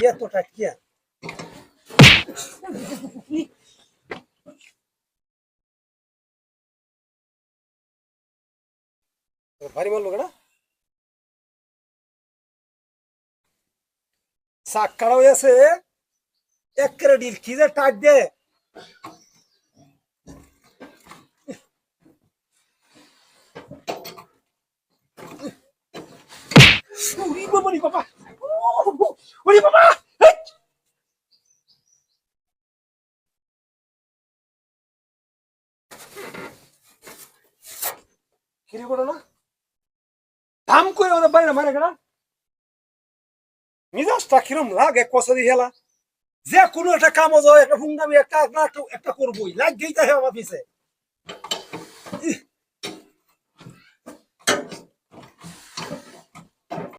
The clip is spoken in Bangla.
এতটা কি ভারী মারলো কেনা চাক্কারা হয়েছে এক ডিল কি যে টাইট দে বাবা ওরে বাবা কিরে করো না ধাম করে ওদের বাড়ি না মারে কেনা মিজাজটা কিরম লাগে কসরি হেলা যে কোনো একটা কাম হয় একটা হুঙ্গামি একটা করবোই লাগ গেইতে হবে আমার পিছে